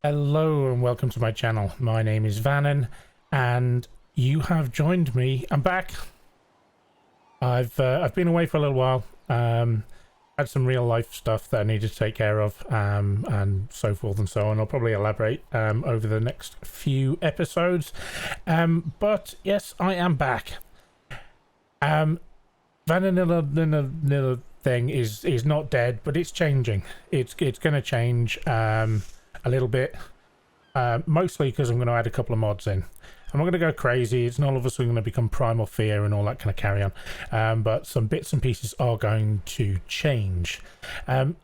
Hello and welcome to my channel. My name is Vannin and you have joined me. I'm back. I've been away for a little while. Had some real life stuff that I needed to take care of, and so forth and so on. I'll probably elaborate over the next few episodes. But yes, I am back. Vanilla thing is not dead, but it's changing. It's going to change a little bit, mostly because I'm going to add a couple of mods in. I'm not going to go crazy. It's not all of us going to become Primal Fear and all that kind of carry on, but some bits and pieces are going to change. I'm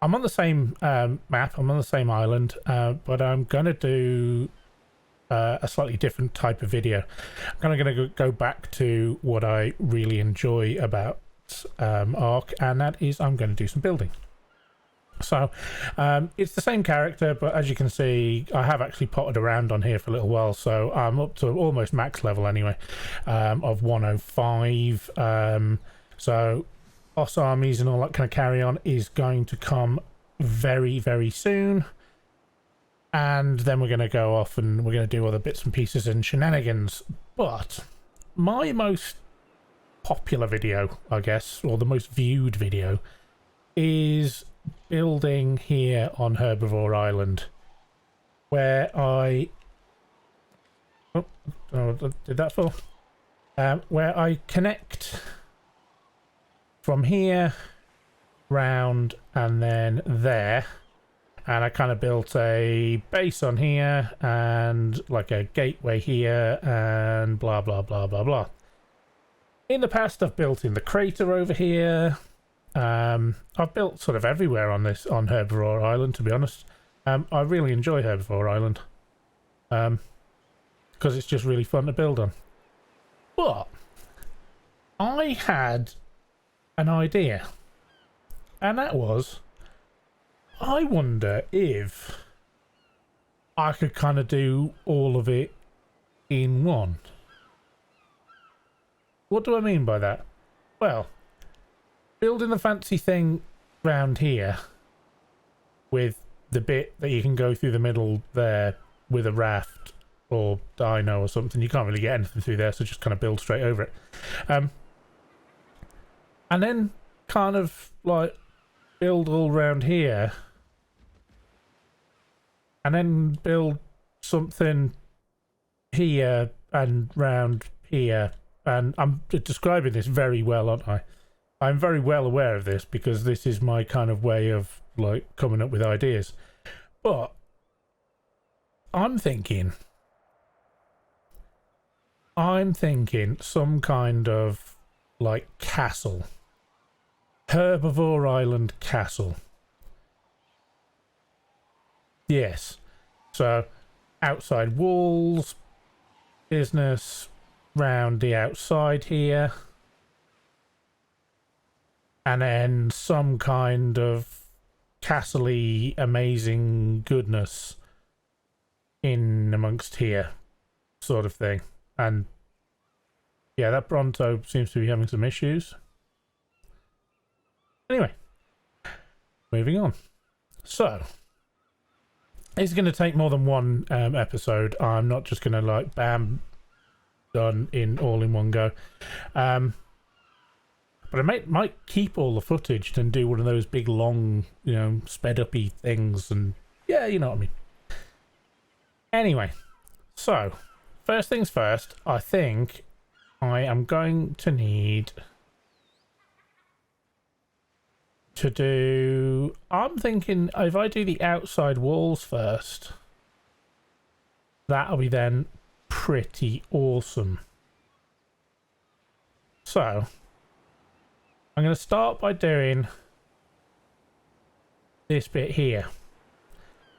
on the same map. I'm on the same island, but I'm going to do a slightly different type of video. I'm kind of going to go back to what I really enjoy about Ark, and that is I'm going to do some building. So it's the same character, but as you can see, I have actually potted around on here for a little while, so I'm up to almost max level anyway, of 105. So boss armies and all that kind of carry on is going to come very, very soon. And then we're going to go off and we're going to do other bits and pieces and shenanigans. But my most popular video, I guess, or the most viewed video, is building here on Herbivore Island, where I did that for where I connect from here round and then there, and I kind of built a base on here and like a gateway here and blah blah blah blah blah. In the past I've built in the crater over here. I've built sort of everywhere on Herbivore Island, to be honest. I really enjoy Herbivore Island, because it's just really fun to build on. But I had an idea, and that was, I wonder if I could kind of do all of it in one. What do I mean by that? Well, building the fancy thing round here with the bit that you can go through the middle there with a raft or dino or something. You can't really get anything through there, so just kind of build straight over it. And then kind of like build all round here and then build something here and round here. And I'm describing this very well, aren't I? I'm very well aware of this because this is my kind of way of like coming up with ideas. But I'm thinking some kind of like castle. Herbivore Island castle. Yes. So outside walls, business round the outside here. And then some kind of castle-y amazing goodness in amongst here, sort of thing. And yeah, that Bronto seems to be having some issues. Anyway, moving on. So, it's going to take more than one episode. I'm not just going to like bam, done all in one go. But I might keep all the footage and do one of those big, long, sped up-y things. And yeah, you know what I mean. Anyway, so first things first, I think I am going to need to do... I'm thinking if I do the outside walls first, that'll be then pretty awesome. So I'm going to start by doing this bit here,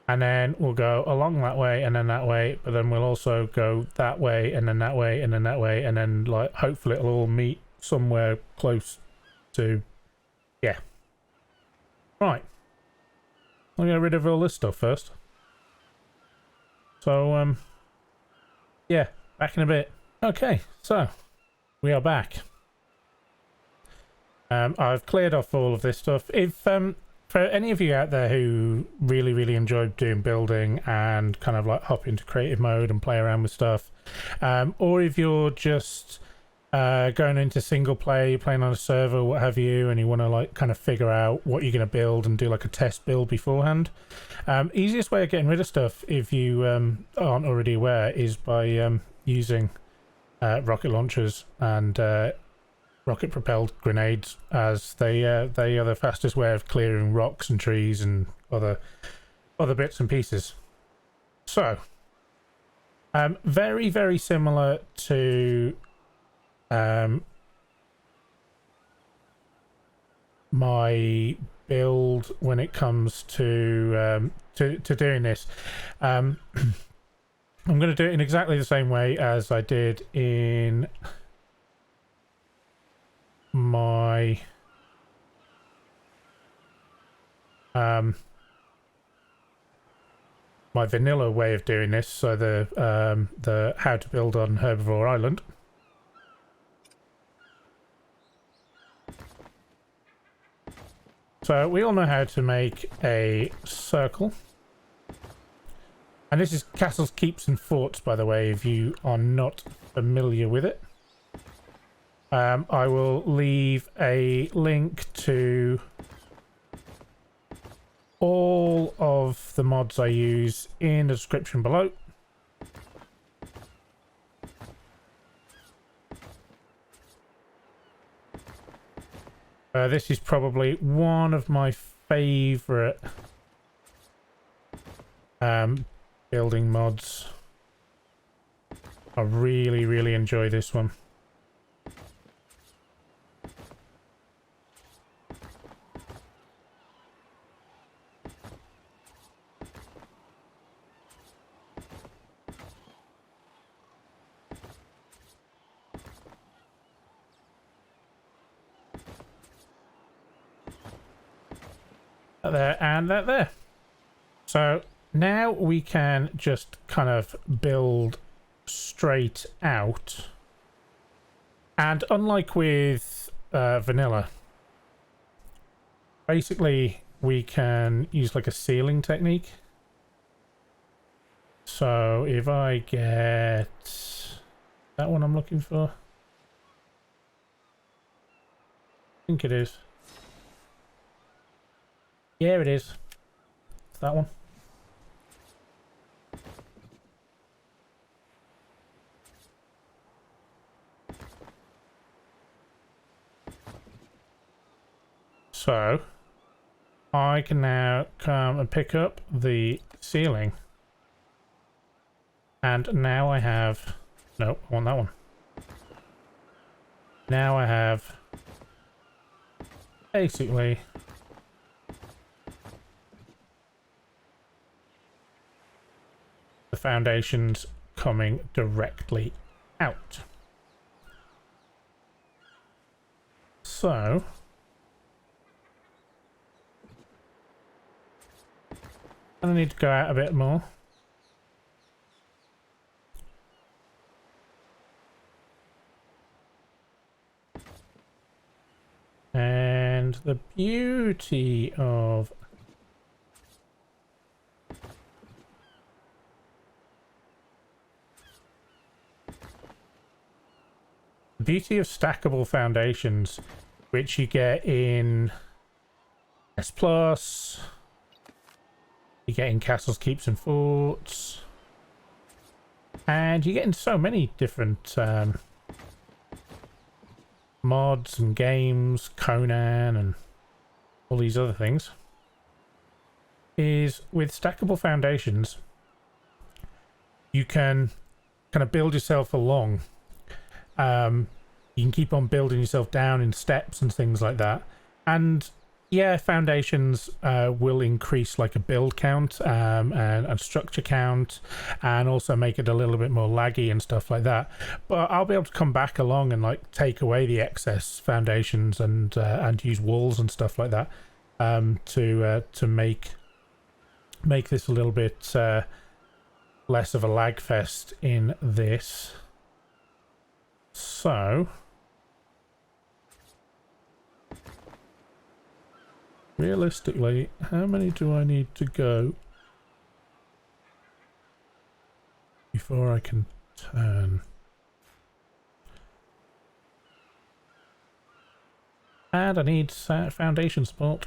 and then we'll go along that way and then that way, but then we'll also go that way and then that way and then that way, and then like hopefully it'll all meet somewhere close to, yeah. Right, I'll get rid of all this stuff first. So yeah, back in a bit. Okay, so we are back. I've cleared off all of this stuff. If for any of you out there who really enjoy doing building and kind of like hop into creative mode and play around with stuff, or if you're just going into single play, you're playing on a server, what have you, and you want to like kind of figure out what you're going to build and do like a test build beforehand, easiest way of getting rid of stuff, if you aren't already aware, is by using rocket launchers and rocket propelled grenades, as they are the fastest way of clearing rocks and trees and other bits and pieces. So very similar to my build when it comes to doing this. I'm going to do it in exactly the same way as I did in my my vanilla way of doing this, so the how to build on Herbivore Island. So we all know how to make a circle. And this is castles, keeps and forts, by the way, if you are not familiar with it. I will leave a link to all of the mods I use in the description below. This is probably one of my favourite building mods. I really enjoy this one. That there and that there. So now we can just kind of build straight out, and unlike with vanilla, basically we can use like a ceiling technique. So if I get that one I'm looking for, I think it is. Yeah, it is. It's that one. So I can now come and pick up the ceiling, and now I have, nope, I want that one. Now I have basically the foundations coming directly out. So I need to go out a bit more. And the beauty of stackable foundations, which you get in S+, you get in castles, keeps and forts, and you get in so many different mods and games, Conan and all these other things, is with stackable foundations you can kind of build yourself along. You can keep on building yourself down in steps and things like that, and yeah, foundations will increase like a build count and structure count, and also make it a little bit more laggy and stuff like that. But I'll be able to come back along and like take away the excess foundations and use walls and stuff like that to make this a little bit less of a lag fest in this. So realistically, how many do I need to go before I can turn? And I need foundation support.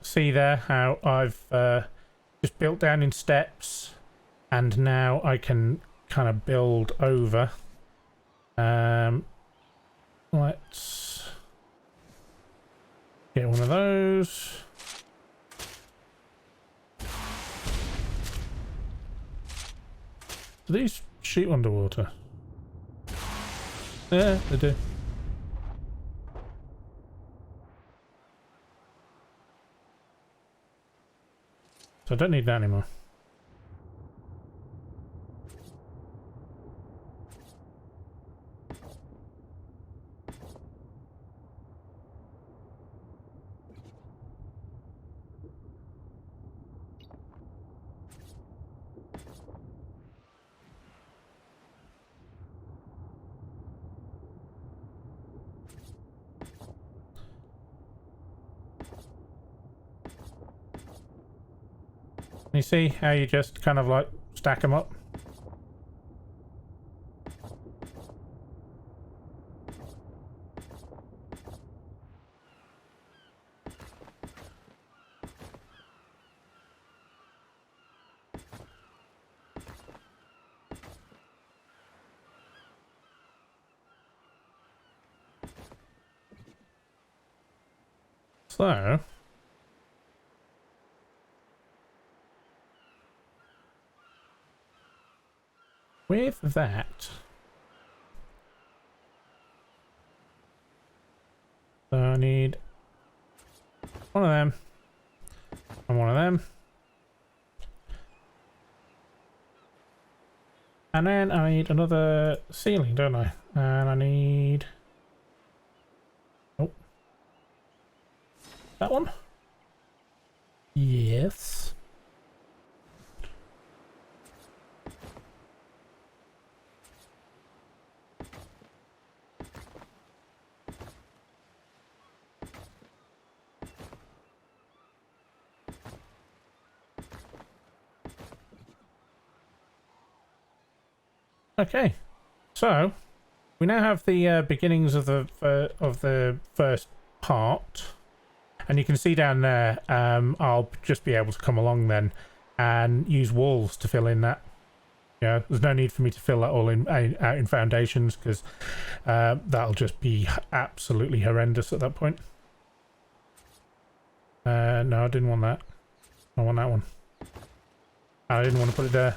See there how I've just built down in steps, and now I can kind of build over. Let's get one of those. Do these shoot underwater? Yeah, they do. So I don't need that anymore. You see how you just kind of like stack them up? So with that, so I need one of them and one of them, and then I need another ceiling, don't I? And I need, oh, that one. Yes. Okay, so we now have the beginnings of the first part, and you can see down there. I'll just be able to come along then and use walls to fill in that. Yeah, there's no need for me to fill that all in out in foundations, because that'll just be absolutely horrendous at that point. No, I didn't want that. I want that one. I didn't want to put it there.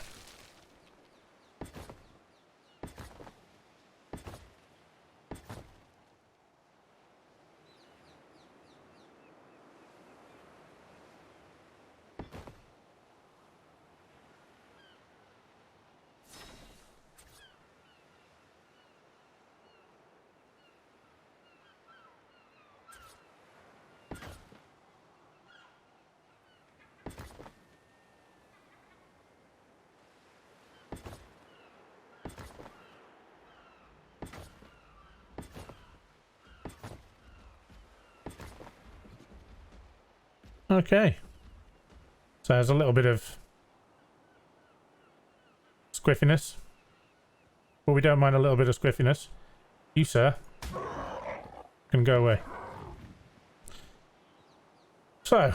Okay, so there's a little bit of squiffiness, but we don't mind a little bit of squiffiness. You, sir, can go away. So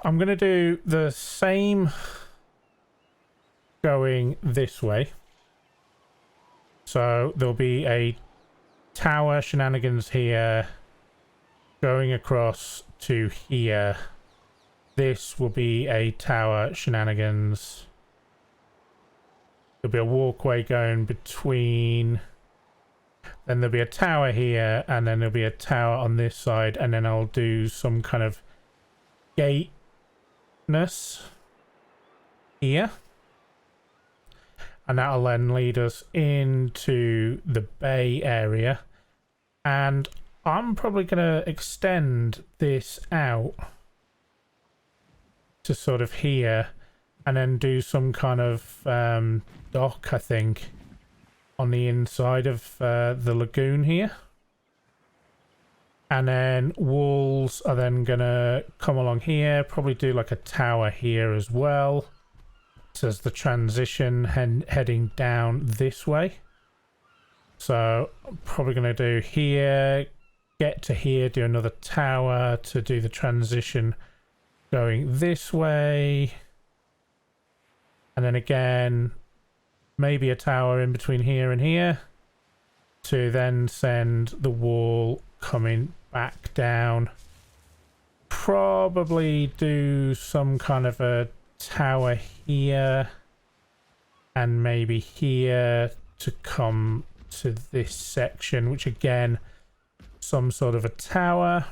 I'm going to do the same going this way. So there'll be a tower shenanigans here going across to here. This will be a tower shenanigans. There'll be a walkway going between. Then there'll be a tower here, and then there'll be a tower on this side, and then I'll do some kind of gateness here. and that'll then lead us into the bay area. And I'm probably going to extend this out to sort of here, and then do some kind of dock, I think, on the inside of the lagoon here. And then walls are then going to come along here, probably do like a tower here as well. So as the transition heading down this way. So I'm probably going to do here, get to here, do another tower to do the transition going this way. And then again, maybe a tower in between here and here to then send the wall coming back down. Probably do some kind of a tower here and maybe here to come to this section, which again, some sort of a tower.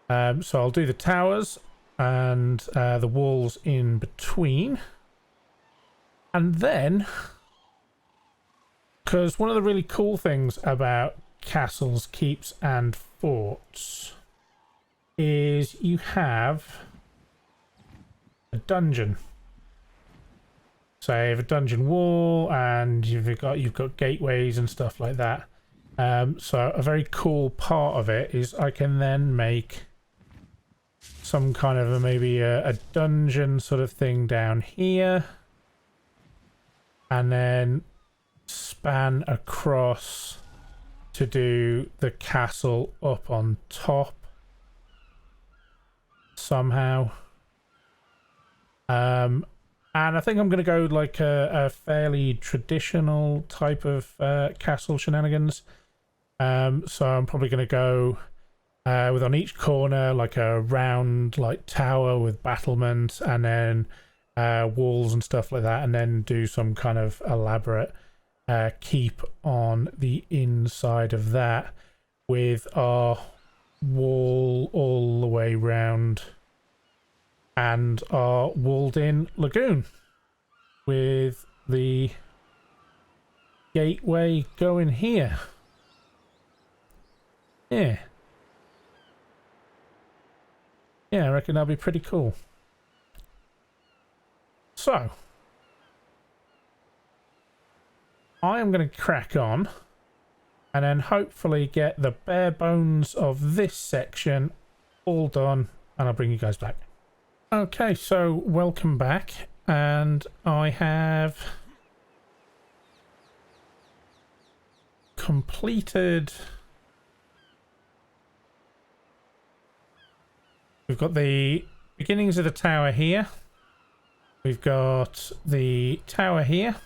So I'll do the towers and the walls in between. And then, because one of the really cool things about castles, keeps and forts is you have a dungeon. So you have a dungeon wall, and you've got gateways and stuff like that. So a very cool part of it is I can then make some kind of maybe a dungeon sort of thing down here, and then span across to do the castle up on top somehow. And I think I'm going to go like a fairly traditional type of castle shenanigans. So I'm probably going to go with on each corner like a round like tower with battlements, and then walls and stuff like that, and then do some kind of elaborate keep on the inside of that with our wall all the way round and our walled in lagoon with the gateway going here. Yeah, I reckon that'll be pretty cool. So I am going to crack on and then hopefully get the bare bones of this section all done, and I'll bring you guys back. Okay, so welcome back, and I have completed. We've got the beginnings of the tower here. We've got the tower here.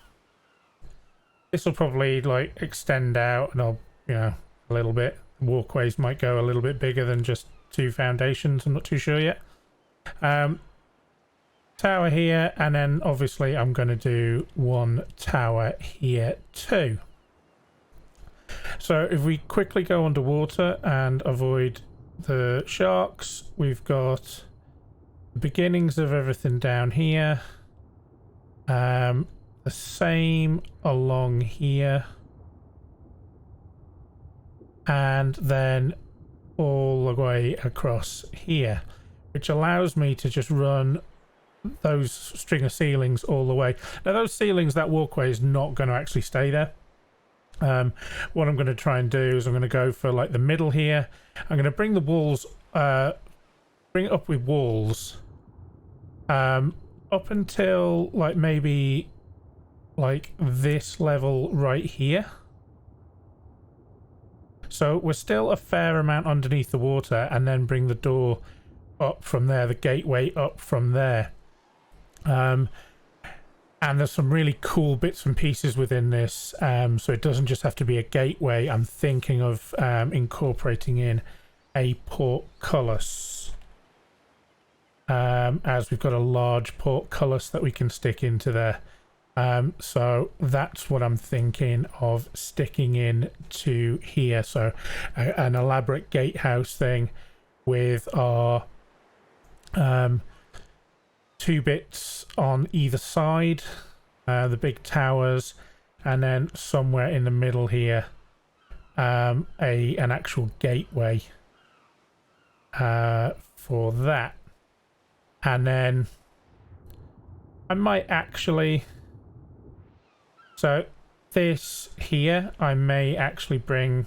This will probably like extend out, and I'll, a little bit. Walkways might go a little bit bigger than just 2 foundations. I'm not too sure yet. Tower here, and then obviously I'm going to do 1 tower here too. So if we quickly go underwater and avoid the sharks, we've got the beginnings of everything down here. The same along here, and then all the way across here, which allows me to just run those string of ceilings all the way. Now those ceilings, that walkway is not going to actually stay there. What I'm going to try and do is I'm going to go for like the middle here. I'm going to bring the walls, bring it up with walls, up until like maybe like this level right here. So we're still a fair amount underneath the water, and then bring the door up from there, the gateway up from there. And there's some really cool bits and pieces within this, so it doesn't just have to be a gateway. I'm thinking of incorporating in a portcullis, as we've got a large portcullis that we can stick into there. So that's what I'm thinking of sticking in to here. So an elaborate gatehouse thing with our 2 bits on either side the big towers, and then somewhere in the middle here, an actual gateway for that. And then I might actually, so this here I may actually bring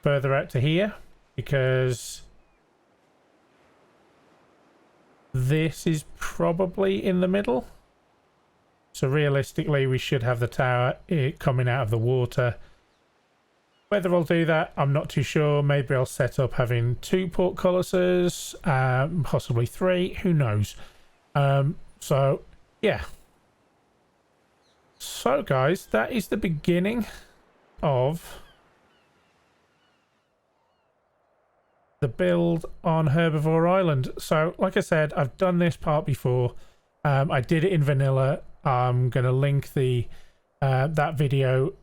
further out to here, because this is probably in the middle. So realistically we should have the tower coming out of the water. Whether I'll do that, I'm not too sure. Maybe I'll set up having 2 portcullises, possibly 3, who knows. So yeah. So guys, that is the beginning of the build on Herbivore Island. So like I said, I've done this part before. I did it in vanilla. I'm going to link the that video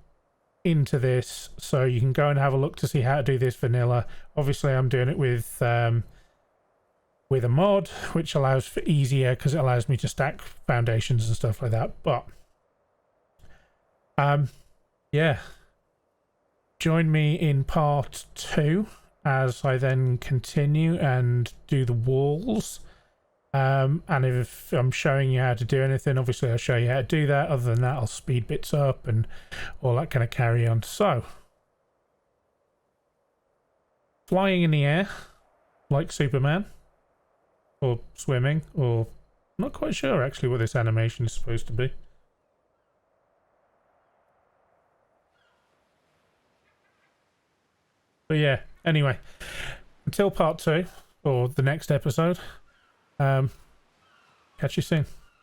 into this, so you can go and have a look to see how to do this vanilla. Obviously I'm doing it with a mod, which allows for easier, because it allows me to stack foundations and stuff like that. But yeah, join me in part 2 as I then continue and do the walls. And if I'm showing you how to do anything, obviously I'll show you how to do that. Other than that, I'll speed bits up and all that kind of carry on. So, flying in the air like Superman, or swimming, or I'm not quite sure actually what this animation is supposed to be. But yeah, anyway, until part 2 or the next episode, catch you soon.